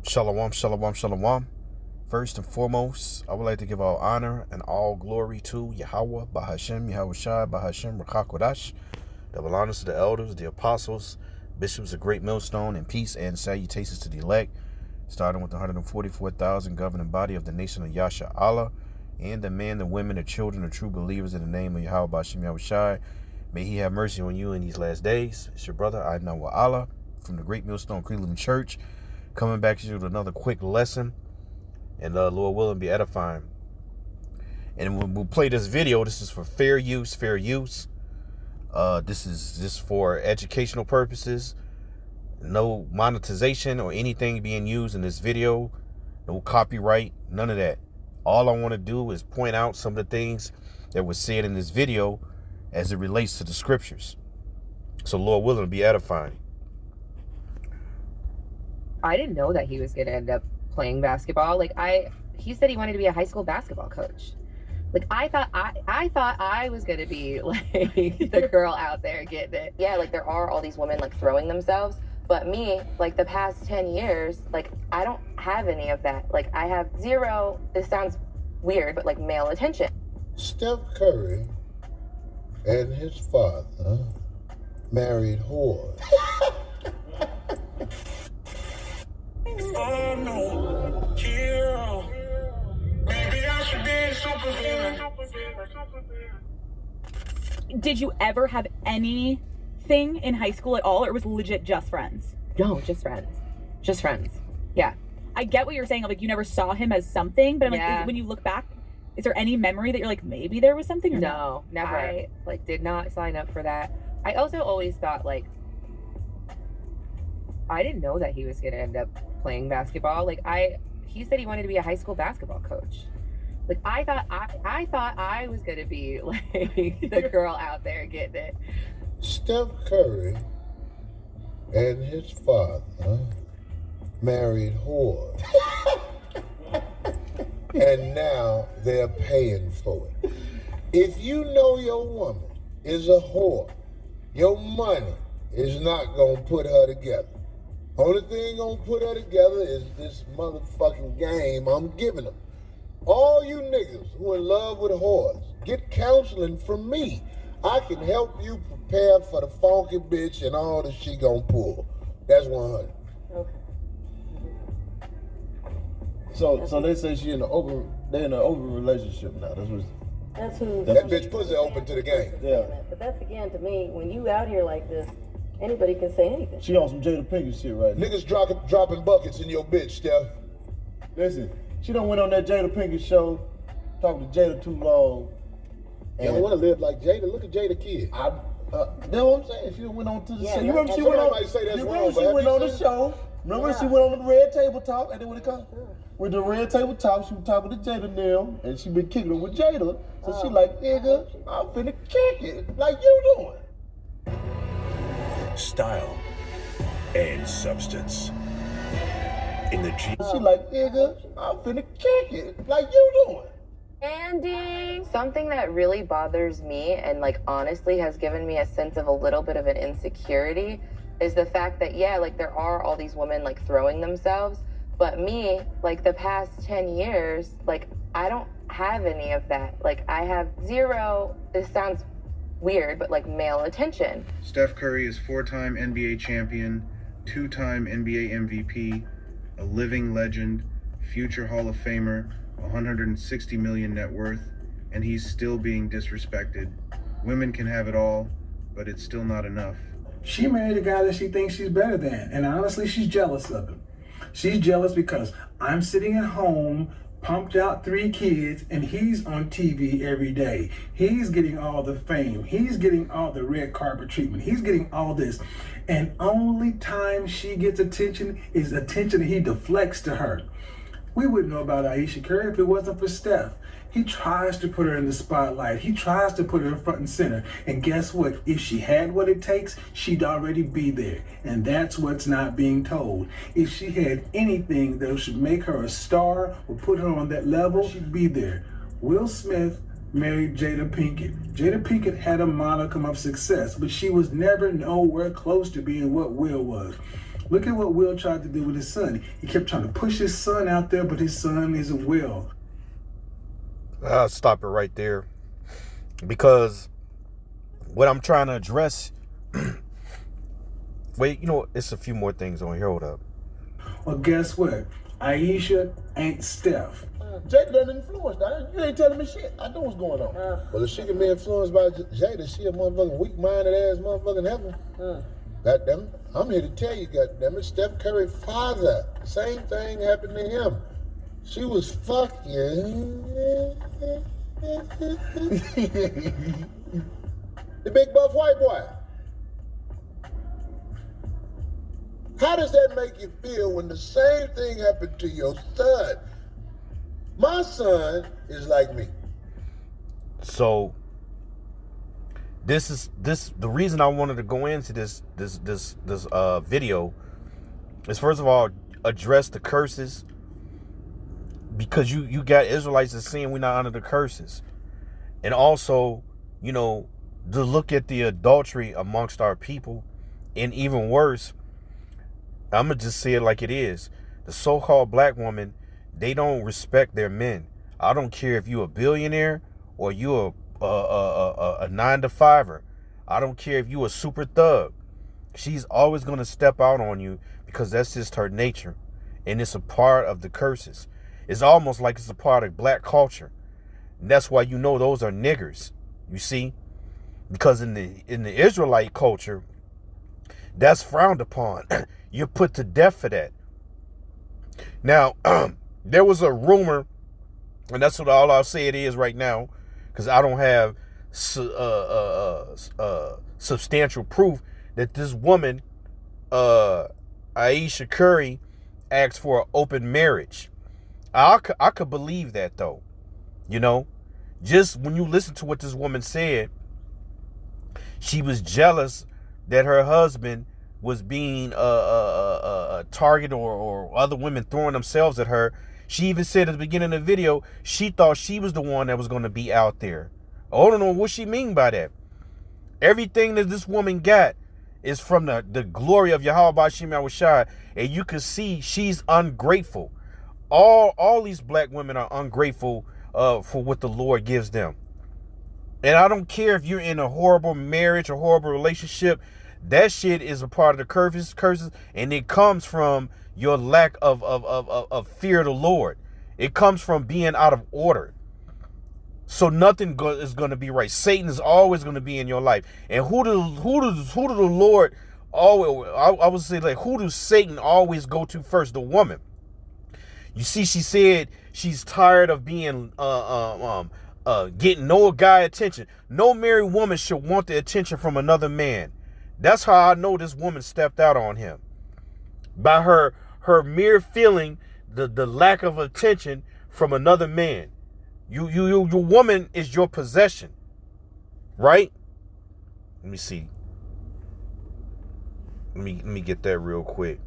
Shalom, shalom, shalom. First and foremost, I would like to give all honor and all glory to Yahweh, Bahashem, Yahushai, Bahashem, Rakakwadash. Double honors to the elders, the apostles, bishops of Great Millstone, and peace and salutations to the elect, starting with the 144,000 governing body of the nation of Yasha Allah, and the men, the women, the children, the true believers in the name of Yahweh, Bahashem, Yahushai. May he have mercy on you in these last days. It's your brother, I know Allah, from the Great Millstone Cleveland Church, coming back to you with another quick lesson, and Lord willing, be edifying. And when we play this video, this is for fair use. This is just for educational purposes. No monetization or anything being used in this video. No copyright, none of that. All I want to do is point out some of the things that were said in this video as it relates to the scriptures. So Lord willing, be edifying. I didn't know that he was going to end up playing basketball. He said he wanted to be a high school basketball coach. I thought I was going to be the girl out there getting it. Yeah, there are all these women throwing themselves, but me, the past 10 years, I don't have any of that. I have zero, this sounds weird, but male attention. Steph Curry and his father married whores. Oh no, kill. Maybe I should be a supervillain. Did you ever have anything in high school at all, or it was legit just friends? No, just friends. Just friends. Yeah. I get what you're saying, you never saw him as something, but I'm Yeah. when you look back, is there any memory that you're maybe there was something or No, never. I did not sign up for that. I also always thought I didn't know that he was going to end up playing basketball. He said he wanted to be a high school basketball coach. I thought I was going to be the girl out there getting it. Steph Curry and his father married whores. And now they're paying for it. If you know your woman is a whore, your money is not going to put her together. Only thing gonna put her together is this motherfucking game I'm giving them. All you niggas who in love with whores, get counseling from me. I can help you prepare for the funky bitch and all that she gonna pull. That's 100. Okay. So they say they're in an open relationship now. That's who. That bitch pussy open to the game. Yeah. But that's again to me, when you out here like this, anybody can say anything. She on some Jada Pinkett shit right now. Niggas dropping buckets in your bitch, Steph. Listen, she done went on that Jada Pinkett show, talking to Jada too long. You don't want to live like Jada. Look at Jada Kid. That's what I'm saying. She went on to the show. You remember she Somebody went on? might say that's You wrong, remember but she have went you on the seen- show? Remember she went on the red table talk, and then what it called? With the red table talk, she was talking to Jada Neal, and she been kicking it with Jada. So she like, nigga, I'm finna kick it like you doing. Style and substance. In the G. She like, nigga, I'm finna kick it like you doing. Andy! Something that really bothers me and honestly has given me a sense of a little bit of an insecurity is the fact that, there are all these women throwing themselves, but me, the past 10 years, I don't have any of that. I have zero, this sounds weird, but male attention. Steph Curry is 4-time NBA champion, 2-time NBA MVP, a living legend, future Hall of Famer, 160 million net worth, and he's still being disrespected. Women can have it all, but it's still not enough. She married a guy that she thinks she's better than, and honestly, she's jealous of him. She's jealous because I'm sitting at home, pumped out 3 kids, and he's on TV every day. He's getting all the fame. He's getting all the red carpet treatment. He's getting all this. And only time she gets attention is attention he deflects to her. We wouldn't know about Ayesha Curry if it wasn't for Steph. He tries to put her in the spotlight. He tries to put her in front and center. And guess what? If she had what it takes, she'd already be there. And that's what's not being told. If she had anything that should make her a star or put her on that level, she'd be there. Will Smith married Jada Pinkett. Jada Pinkett had a modicum of success, but she was never nowhere close to being what Will was. Look at what Will tried to do with his son. He kept trying to push his son out there, but his son isn't Will. I'll stop it right there. Because what I'm trying to address... Wait, you know, it's a few more things on here. Hold up. Well, guess what? Aisha ain't Steph. Jada done influenced. You ain't telling me shit. I know what's going on. Well, if she can be influenced by Jada, she a motherfucking weak-minded ass motherfucking heifer. Goddamn, I'm here to tell you, goddamn it, Steph Curry's father, same thing happened to him. She was fucking the big buff white boy. How does that make you feel when the same thing happened to your son? My son is like me. So the reason I wanted to go into this video is, first of all, address the curses, because you got Israelites that saying we're not under the curses, and also, you know, to look at the adultery amongst our people, and even worse, I'm gonna just say it like it is. The so-called black woman, they don't respect their men. I don't care if you a billionaire or you a 9-to-5er. I don't care if you a super thug. She's always going to step out on you because that's just her nature. And it's a part of the curses. It's almost like it's a part of black culture. And that's why you know those are niggers. You see? Because in the Israelite culture, that's frowned upon. You're put to death for that. Now, there was a rumor, and that's what all I'll say it is right now, because I don't have substantial proof that this woman, Aisha Curry, asked for an open marriage. I could believe that, though. You know, just when you listen to what this woman said, she was jealous that her husband was being targeted or other women throwing themselves at her. She even said at the beginning of the video, she thought she was the one that was going to be out there. I don't know what she mean by that. Everything that this woman got is from the glory of Yahweh Bashim Yahushua, and you can see she's ungrateful. All these black women are ungrateful for what the Lord gives them. And I don't care if you're in a horrible marriage or horrible relationship. That shit is a part of the curses, and it comes from your lack of fear of the Lord. It comes from being out of order. So nothing is going to be right. Satan is always going to be in your life. And who does the Lord always? I would say, like, who does Satan always go to first? The woman. You see, she said she's tired of being getting no guy attention. No married woman should want the attention from another man. That's how I know this woman stepped out on him. By her mere feeling the lack of attention from another man. Your woman is your possession. Right? Let me see. Let me get that real quick.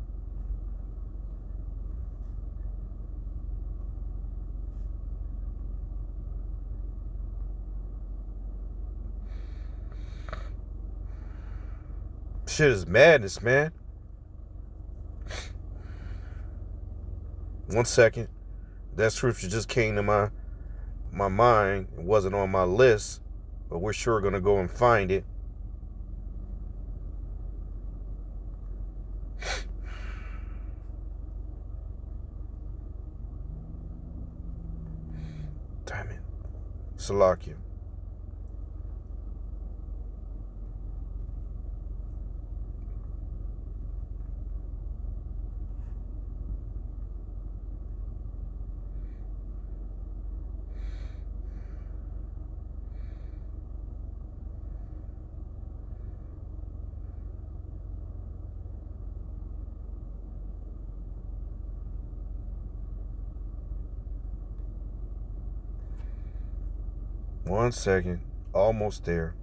Shit is madness, man. 1 second. That scripture just came to my mind. It wasn't on my list, but we're sure gonna go and find it. Damn it. Salakia. One second. Almost there.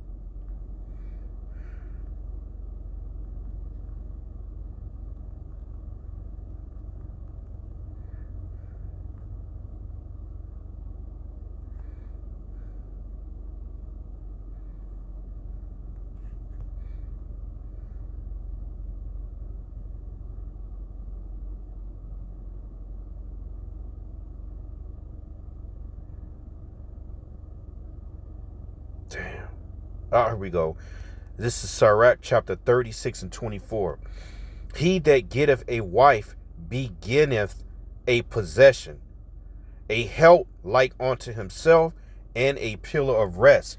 Here we go. This is Sirach chapter 36 and 24. He that getteth a wife beginneth a possession, a help like unto himself, and a pillar of rest.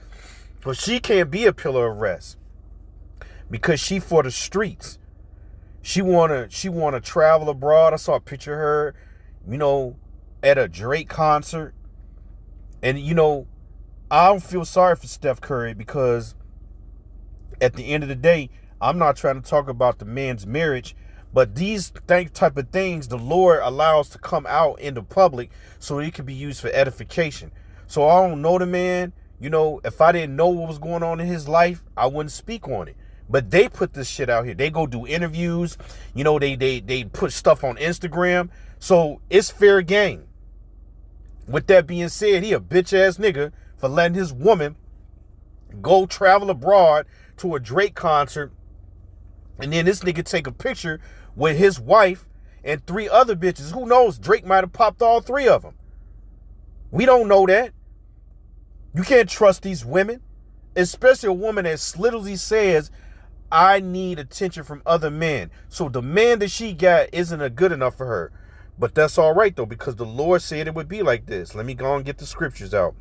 But she can't be a pillar of rest because she for the streets. She wanna travel abroad. I saw a picture of her, at a Drake concert. And I don't feel sorry for Steph Curry, because at the end of the day, I'm not trying to talk about the man's marriage, but these type of things the Lord allows to come out in the public so it can be used for edification. So I don't know the man. If I didn't know what was going on in his life, I wouldn't speak on it. But they put this shit out here. They go do interviews. They put stuff on Instagram. So it's fair game. With that being said, he a bitch ass nigga for letting his woman go travel abroad to a Drake concert, and then this nigga take a picture with his wife and 3 other bitches. Who knows? Drake might have popped all 3 of them. We don't know that. You can't trust these women, especially a woman that literally says, I need attention from other men. So the man that she got isn't good enough for her. But that's all right, though, because the Lord said it would be like this. Let me go and get the scriptures out.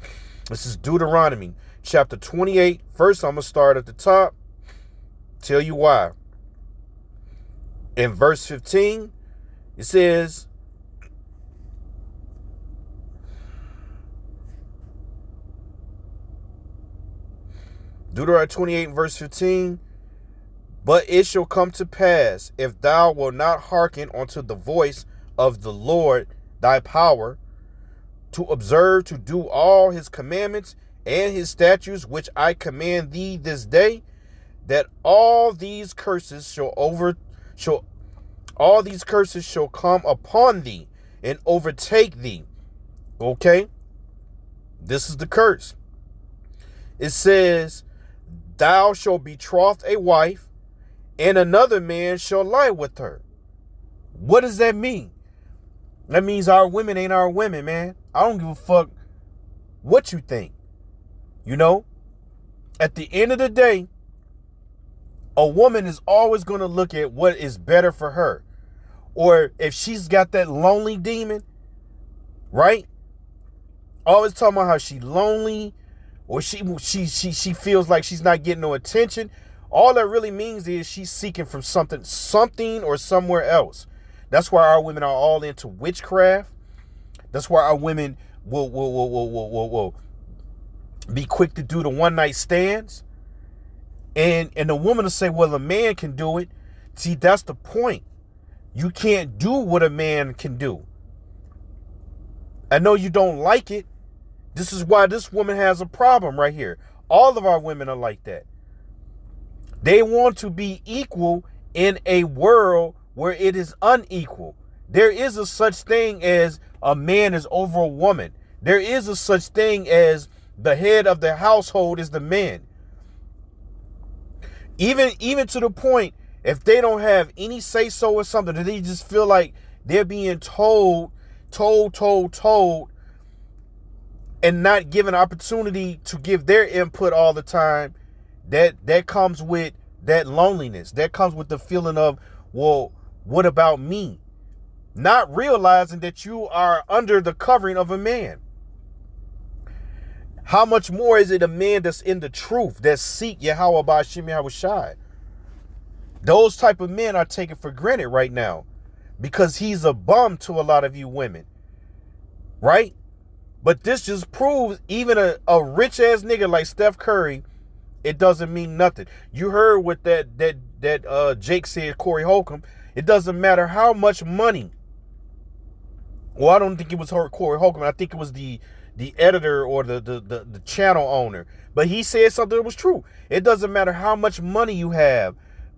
This is Deuteronomy chapter 28. First, I'm going to start at the top. Tell you why. In verse 15, it says, Deuteronomy 28 verse 15, but it shall come to pass, if thou wilt not hearken unto the voice of the Lord thy power, to observe to do all his commandments and his statutes which I command thee this day, that all these curses shall come upon thee and overtake thee. Okay? This is the curse. It says, thou shalt betroth a wife, and another man shall lie with her. What does that mean? That means our women ain't our women, man. I don't give a fuck what you think. At the end of the day, a woman is always going to look at what is better for her. Or if she's got that lonely demon, right? Always talking about how she's lonely, or she feels like she's not getting no attention. All that really means is she's seeking from something or somewhere else. That's why our women are all into witchcraft. That's why our women will be quick to do the one night stands. And the woman will say, well, a man can do it. See, that's the point. You can't do what a man can do. I know you don't like it. This is why this woman has a problem right here. All of our women are like that. They want to be equal in a world where it is unequal. There is a such thing as a man is over a woman. There is a such thing as the head of the household is the man. Even to the point, if they don't have any say so or something, they just feel like they're being told, and not given opportunity to give their input all the time, that comes with that loneliness. That comes with the feeling of, well, what about me? Not realizing that you are under the covering of a man. How much more is it a man that's in the truth, that seek Yahweh Ba'ashim Yahweh Shai? Those type of men are taken for granted right now because he's a bum to a lot of you women, right? But this just proves even a rich ass nigga like Steph Curry, it doesn't mean nothing. You heard what that Jake said, Corey Holcomb. It doesn't matter how much money. Well, I don't think it was Corey Holcomb. I think it was the editor or the channel owner. But he said something that was true. It doesn't matter how much money you have.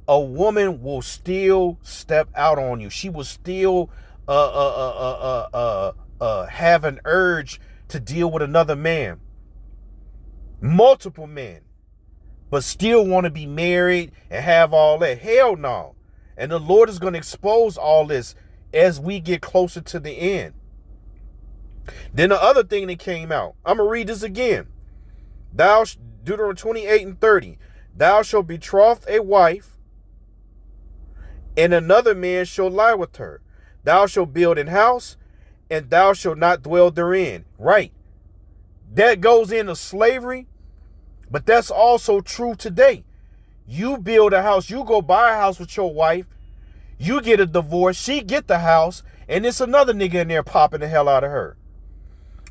A woman will still step out on you. She will still have an urge to deal with another man. Multiple men. But still want to be married and have all that. Hell no. And the Lord is going to expose all this as we get closer to the end. Then the other thing that came out. I'm going to read this again. Deuteronomy 28:30. Thou shalt betroth a wife, and another man shall lie with her. Thou shalt build an house, and thou shalt not dwell therein. Right. That goes into slavery, but that's also true today. You build a house, you go buy a house with your wife, you get a divorce, she get the house, and it's another nigga in there popping the hell out of her.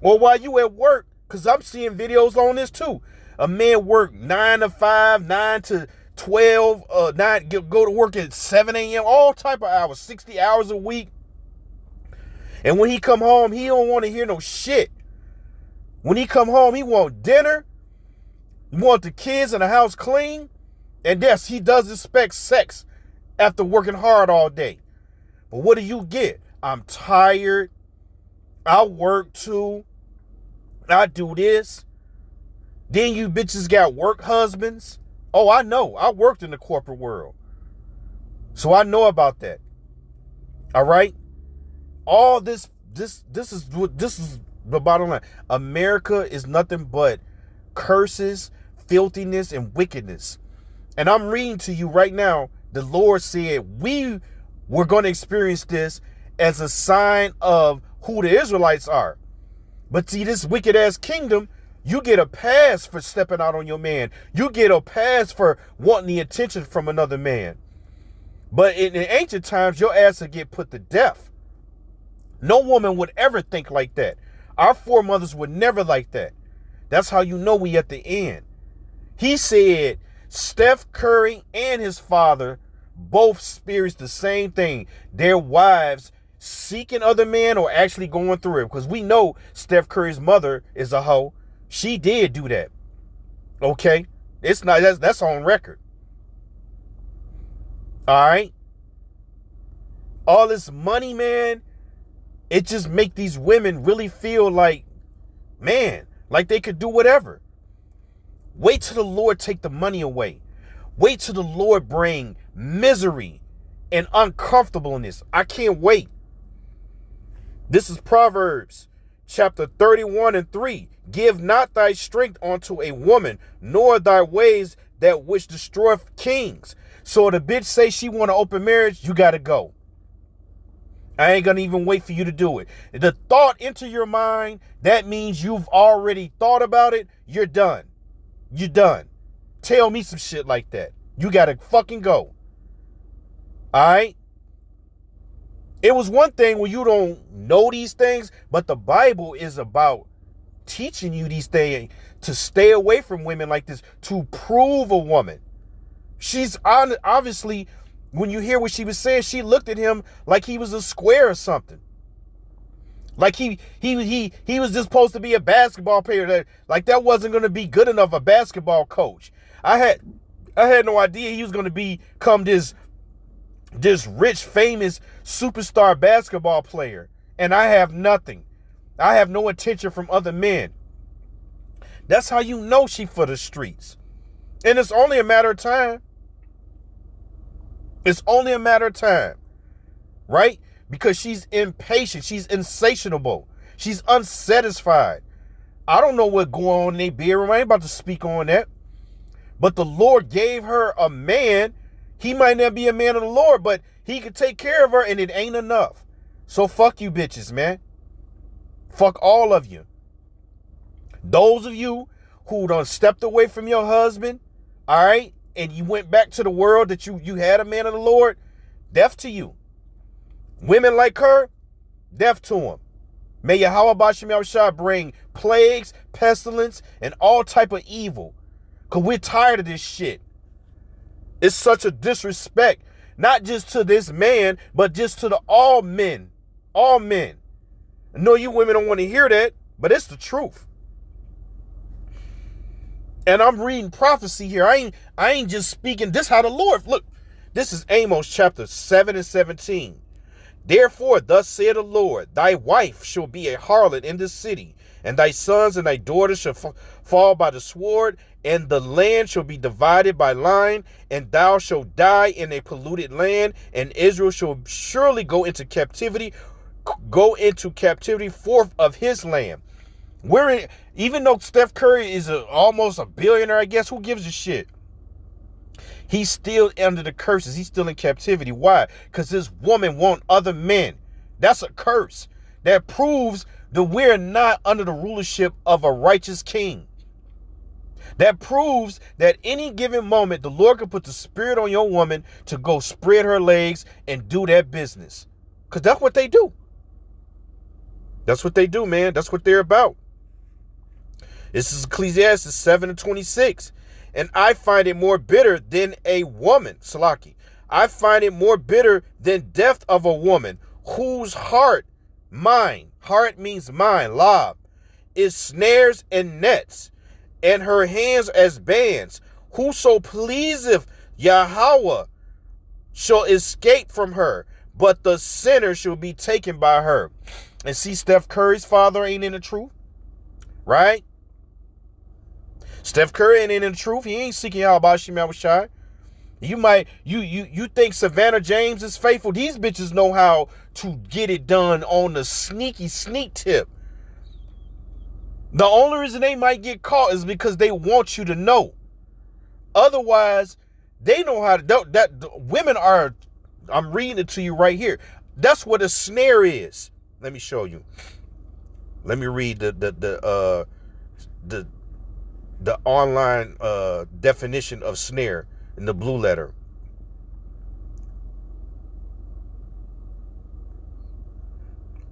Or while you at work, because I'm seeing videos on this too. A man work 9 to 5, 9 to 12, go to work at 7 a.m., all type of hours, 60 hours a week. And when he come home, he don't want to hear no shit. When he come home, he want dinner, he want the kids and the house clean, and yes, he does expect sex after working hard all day. But what do you get? I'm tired. I work too. I do this. Then you bitches got work husbands. Oh, I know. I worked in the corporate world, so I know about that. All right. All this is the bottom line. America is nothing but curses, filthiness, and wickedness. And I'm reading to you right now. The Lord said we were going to experience this as a sign of who the Israelites are. But see, this wicked ass kingdom, you get a pass for stepping out on your man. You get a pass for wanting the attention from another man. But in ancient times, your ass would get put to death. No woman would ever think like that. Our foremothers were never like that. That's how you know we at the end. He said Steph Curry and his father both experienced the same thing. Their wives seeking other men or actually going through it. Because we know Steph Curry's mother is a hoe. She did do that. Okay? It's not, that's on record. All right? All this money, man, it just make these women really feel like, man, like they could do whatever. Wait till the Lord take the money away. Wait till the Lord bring misery and uncomfortableness. I can't wait. This is Proverbs chapter 31:3. Give not thy strength unto a woman, nor thy ways that which destroy kings. So the bitch say she want to open marriage, you got to go. I ain't going to even wait for you to do it. The thought into your mind, that means you've already thought about it. You're done. You're done. Tell me some shit like that. You got to fucking go. All right? It was one thing when you don't know these things, but the Bible is about teaching you these things to stay away from women like this, to prove a woman. She's obviously, when you hear what she was saying, she looked at him like he was a square or something. Like he was just supposed to be a basketball player. Like that wasn't going to be good enough a basketball coach. I had no idea he was going to become this rich, famous superstar basketball player. And I have nothing. I have no attention from other men. That's how you know she for the streets. And it's only a matter of time. It's only a matter of time. Right? Because she's impatient. She's insatiable. She's unsatisfied. I don't know what's going on in their bedroom. I ain't about to speak on that. But the Lord gave her a man. He might not be a man of the Lord, but he could take care of her, and it ain't enough. So fuck you bitches, man. Fuck all of you. Those of you who done stepped away from your husband, all right, and you went back to the world that you had a man of the Lord, death to you. Women like her, death to them. May Yahweh Bashim Yahushua bring plagues, pestilence, and all type of evil. Because we're tired of this shit. It's such a disrespect, not just to this man, but just to all men. All men. I know you women don't want to hear that, but it's the truth. And I'm reading prophecy here. I ain't just speaking. This how the Lord, look, this is Amos chapter 7 and 17. Therefore, thus saith the Lord, thy wife shall be a harlot in this city, and thy sons and thy daughters shall fall by the sword, and the land shall be divided by line, and thou shalt die in a polluted land, and Israel shall surely go into captivity forth of his land. Even though Steph Curry is almost a billionaire, I guess, who gives a shit? He's still under the curses. He's still in captivity. Why? Because this woman wants other men. That's a curse. That proves that we're not under the rulership of a righteous king. That proves that any given moment, the Lord can put the spirit on your woman to go spread her legs and do that business. Because that's what they do. That's what they do, man. That's what they're about. This is Ecclesiastes 7:26. And I find it more bitter than a woman, Salaki. I find it more bitter than death of a woman whose heart means mind, lob, is snares and nets, and her hands as bands. Whoso pleaseth Yahweh shall escape from her, but the sinner shall be taken by her. And see, Steph Curry's father ain't in the truth, right? Steph Curry ain't in the truth. He ain't seeking out Bashim Yahushai. You think Savannah James is faithful? These bitches know how to get it done on the sneak tip. The only reason they might get caught is because they want you to know. Otherwise, they know how to. That women are. I'm reading it to you right here. That's what a snare is. Let me show you. Let me read the online definition of snare in the blue letter.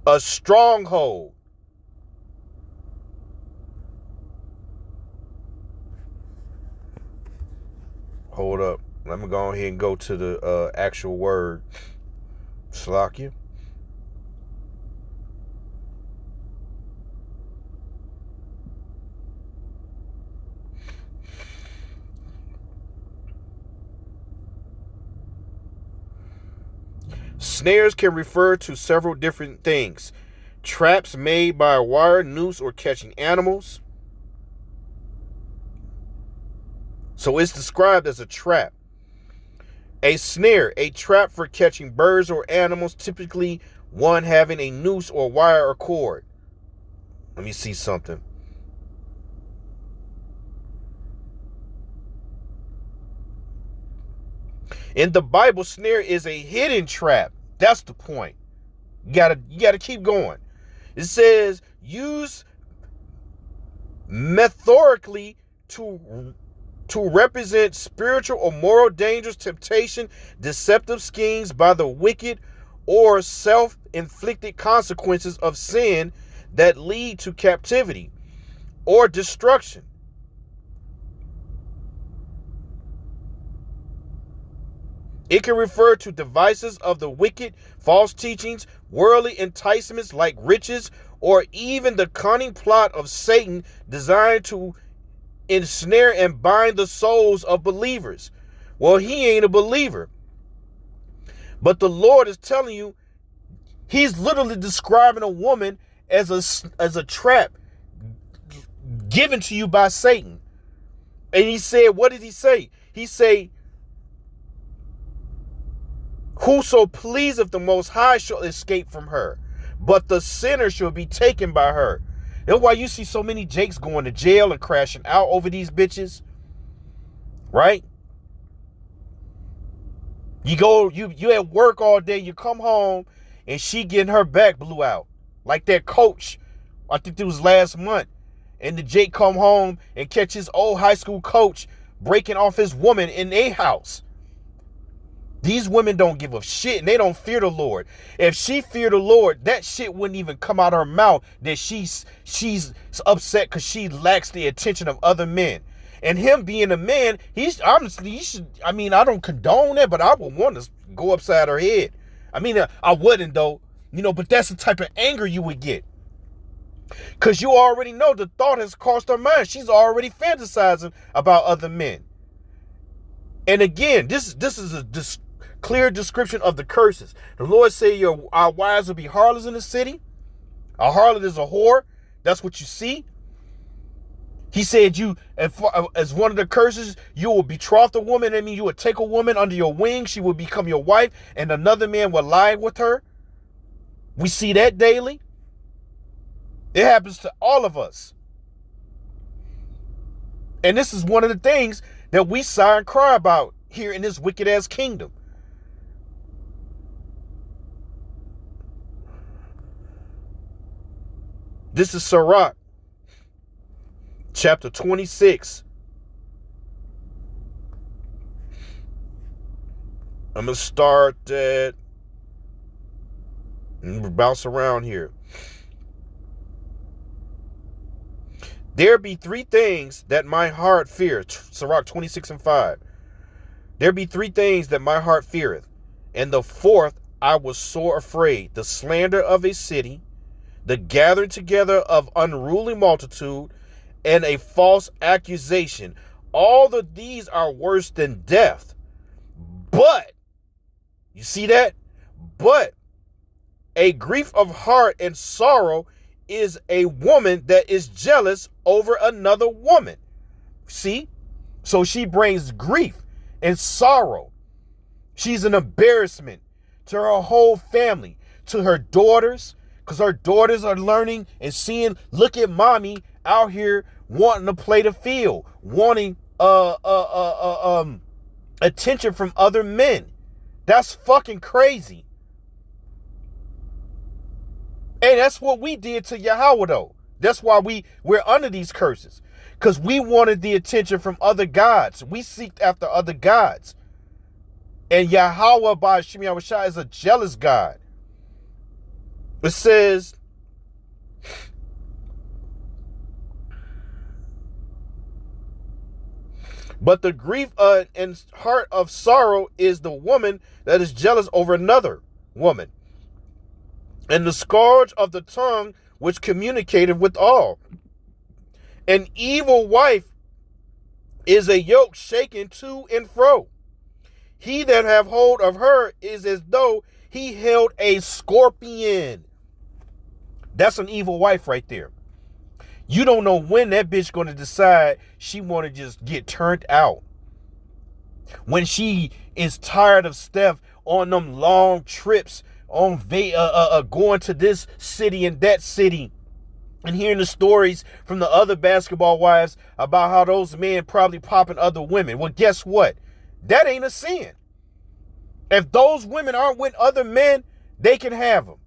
A stronghold. Hold up. Let me go ahead and go to the actual word. Slakia. Snares can refer to several different things. Traps made by a wire, noose, or catching animals. So it's described as a trap. A snare, a trap for catching birds or animals, typically one having a noose or wire or cord. Let me see something. In the Bible, snare is a hidden trap. That's the point. You gotta keep going. It says use metaphorically to represent spiritual or moral dangers, temptation, deceptive schemes by the wicked, or self-inflicted consequences of sin that lead to captivity or destruction. It can refer to devices of the wicked, false teachings, worldly enticements like riches, or even the cunning plot of Satan designed to ensnare and bind the souls of believers. Well, he ain't a believer. But the Lord is telling you, he's literally describing a woman as a trap given to you by Satan. And he said, what did he say? He said, whoso pleaseth the Most High shall escape from her, but the sinner shall be taken by her. That's why you see so many Jakes going to jail and crashing out over these bitches. Right? You at work all day, you come home, and she getting her back blew out. Like that coach, I think it was last month. And the Jake come home and catch his old high school coach breaking off his woman in a house. These women don't give a shit, and they don't fear the Lord. If she feared the Lord, that shit wouldn't even come out of her mouth that she's upset because she lacks the attention of other men. And him being a man, he's honestly, he should, I mean, I don't condone that, but I would want to go upside her head. I mean, I wouldn't though, but that's the type of anger you would get. Because you already know the thought has crossed her mind. She's already fantasizing about other men. And again, this is a clear description of the curses. The Lord said our wives will be harlots in the city. A harlot is a whore. That's what you see. He said as one of the curses, you will betroth a woman. I mean, you would take a woman under your wing. She would become your wife, and another man will lie with her. We see that daily. It happens to all of us. And this is one of the things that we sigh and cry about here in this wicked ass kingdom. This is Sirach, chapter 26. I'm going to start at, and bounce around here. There be three things that my heart feareth. Sirach 26 and 5. There be three things that my heart feareth, and the fourth I was sore afraid. The slander of a city, the gathering together of unruly multitude, and a false accusation. All of these are worse than death. But, you see that? But a grief of heart and sorrow is a woman that is jealous over another woman. See? So she brings grief and sorrow. She's an embarrassment to her whole family, to her daughters, because her daughters are learning and seeing, look at mommy out here wanting to play the field, wanting attention from other men. That's fucking crazy. And that's what we did to Yahweh, though. That's why we're under these curses. Because we wanted the attention from other gods. We seeked after other gods. And Yahweh by Hashem Yahushua is a jealous God. It says, but the grief and heart of sorrow is the woman that is jealous over another woman. And the scourge of the tongue which communicated with all. An evil wife is a yoke shaken to and fro. He that have hold of her is as though he held a scorpion. That's an evil wife right there. You don't know when that bitch going to decide she want to just get turned out. When she is tired of Steph on them long trips, on going to this city and that city, and hearing the stories from the other basketball wives about how those men probably popping other women. Well, guess what? That ain't a sin. If those women aren't with other men, they can have them.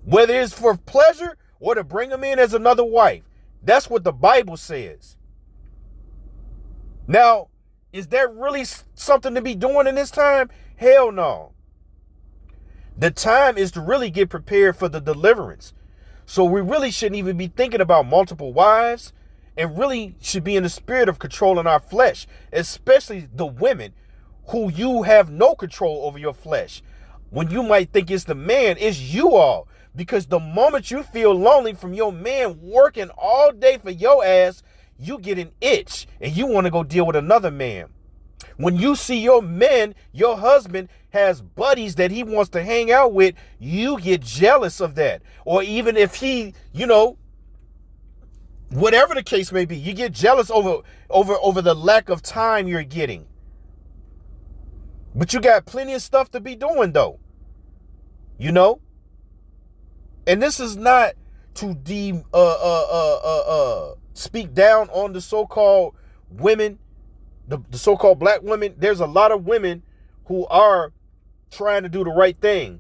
Whether it's for pleasure or to bring them in as another wife. That's what the Bible says. Now, is that really something to be doing in this time? Hell no. The time is to really get prepared for the deliverance. So we really shouldn't even be thinking about multiple wives, and really should be in the spirit of controlling our flesh, especially the women who you have no control over your flesh. When you might think it's the man, it's you all. Because the moment you feel lonely from your man working all day for your ass, you get an itch and you want to go deal with another man. When you see your man, your husband has buddies that he wants to hang out with, you get jealous of that. Or even if he, whatever the case may be, you get jealous over the lack of time you're getting. But you got plenty of stuff to be doing though. And this is not to speak down on the so-called women, the so-called black women. There's a lot of women who are trying to do the right thing.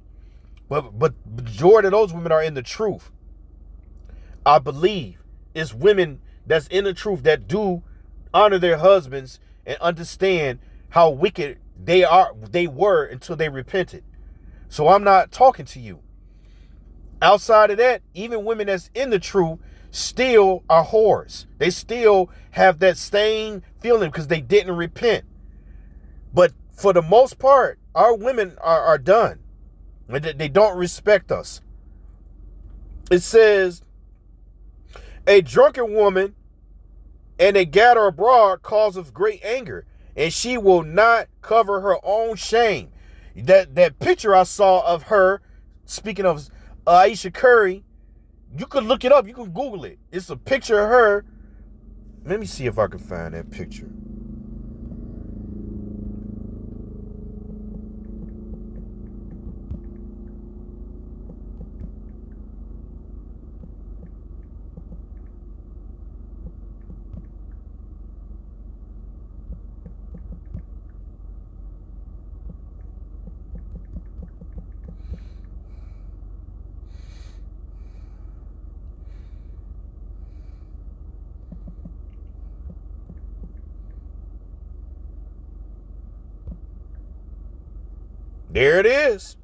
But majority of those women are in the truth. I believe it's women that's in the truth that do honor their husbands and understand how wicked they were until they repented. So I'm not talking to you. Outside of that, even women that's in the truth still are whores. They still have that same feeling because they didn't repent. But for the most part, our women are done. They don't respect us. It says, a drunken woman and a gatherer abroad causeth great anger, and she will not cover her own shame. That picture I saw of her, speaking of Aisha Curry, you could look it up. You can Google it. It's a picture of her. Let me see if I can find that picture. There it is.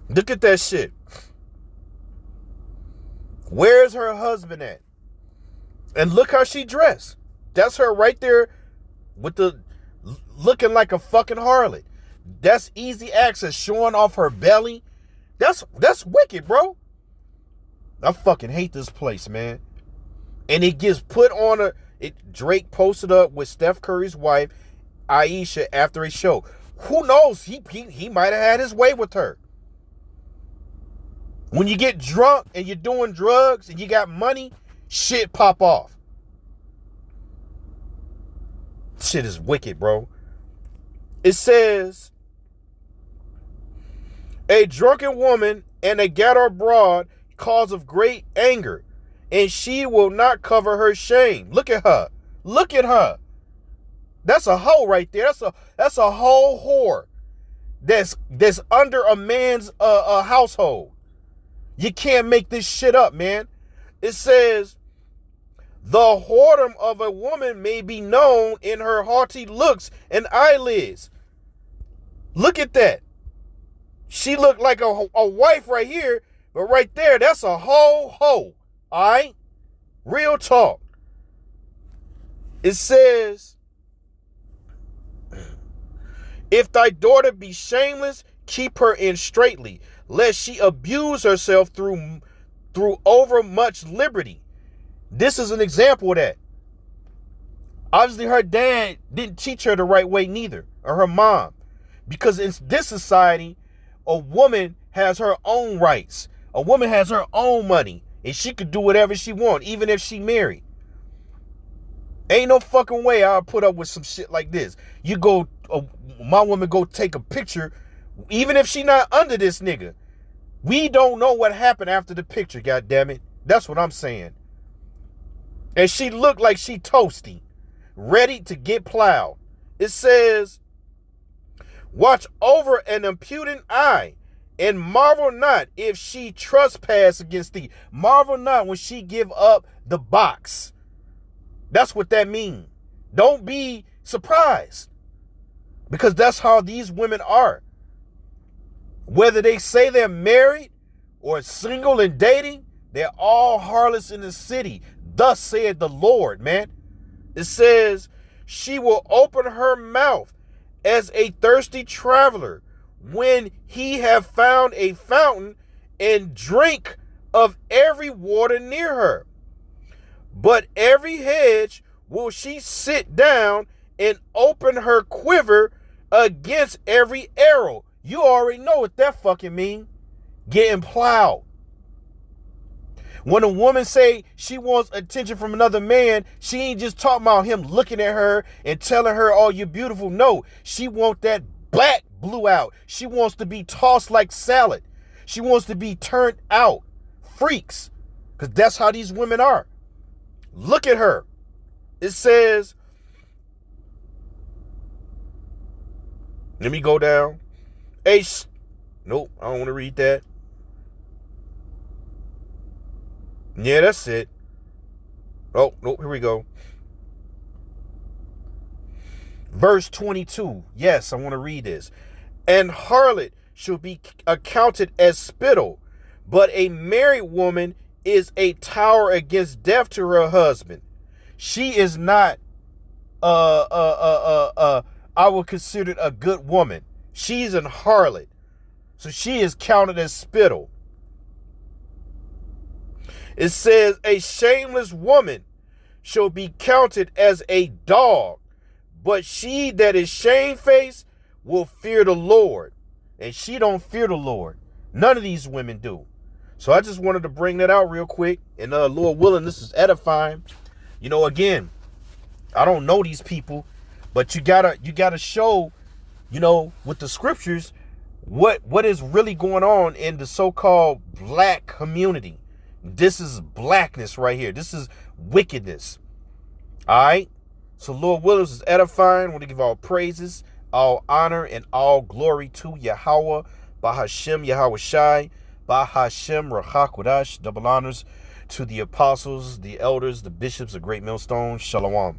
Look at that shit. Where's her husband at? And look how she dressed. That's her right there with the looking like a fucking harlot. That's easy access, showing off her belly. That's wicked, bro. I fucking hate this place, man. And it gets put on Drake posted up with Steph Curry's wife, Aisha, after a show. Who knows? He might have had his way with her. When you get drunk and you're doing drugs and you got money, shit pop off. Shit is wicked, bro. It says, a drunken woman and a ghetto broad cause of great anger, and she will not cover her shame. Look at her. Look at her. That's a hoe right there. That's a whole whore that's under a man's household. You can't make this shit up, man. It says, the whoredom of a woman may be known in her haughty looks and eyelids. Look at that. She looked like a wife right here, but right there, that's a whole hoe. All right? Real talk. It says, if thy daughter be shameless, keep her in straitly, lest she abuse herself through over much liberty. This is an example of that. Obviously, her dad didn't teach her the right way neither, or her mom. Because in this society, a woman has her own rights. A woman has her own money. And she could do whatever she wants, even if she married. Ain't no fucking way I'll put up with some shit like this. My woman go take a picture, even if she not under this nigga. We don't know what happened after the picture, goddammit. That's what I'm saying. And she looked like she toasty, ready to get plowed. It says, watch over an impudent eye, and marvel not if she trespass against thee. Marvel not when she give up the box. That's what that means. Don't be surprised. Because that's how these women are. Whether they say they're married or single and dating, they're all harlots in the city. Thus saith the Lord, man. It says, she will open her mouth as a thirsty traveler when he have found a fountain, and drink of every water near her. But every hedge will she sit down and open her quiver against every arrow. You already know what that fucking mean. Getting plowed. When a woman say she wants attention from another man, she ain't just talking about him looking at her and telling her, oh, you're beautiful. No, she want that back blew out. She wants to be tossed like salad. She wants to be turned out. Freaks. Because that's how these women are. Look at her. It says, let me go down. Nope, I don't want to read that. Yeah, that's it. Oh, nope, here we go. Verse 22. Yes, I want to read this. And harlot shall be accounted as spittle, but a married woman is a tower against death to her husband. She is not I would consider it a good woman. She's an harlot. So she is counted as spittle. It says, a shameless woman shall be counted as a dog, but she that is shamefaced will fear the Lord. And she don't fear the Lord. None of these women do. So I just wanted to bring that out real quick. And Lord willing, this is edifying. You know, again, I don't know these people, but you gotta show, you know, with the scriptures, what is really going on in the so-called black community. This is blackness right here. This is wickedness. All right. So Lord Williams is edifying. I want to give all praises, all honor, and all glory to Yahweh, Bahashem, Yahweh Shai, Bahashem, Rachakwadash. Double honors to the apostles, the elders, the bishops of Great Millstone. Shalom.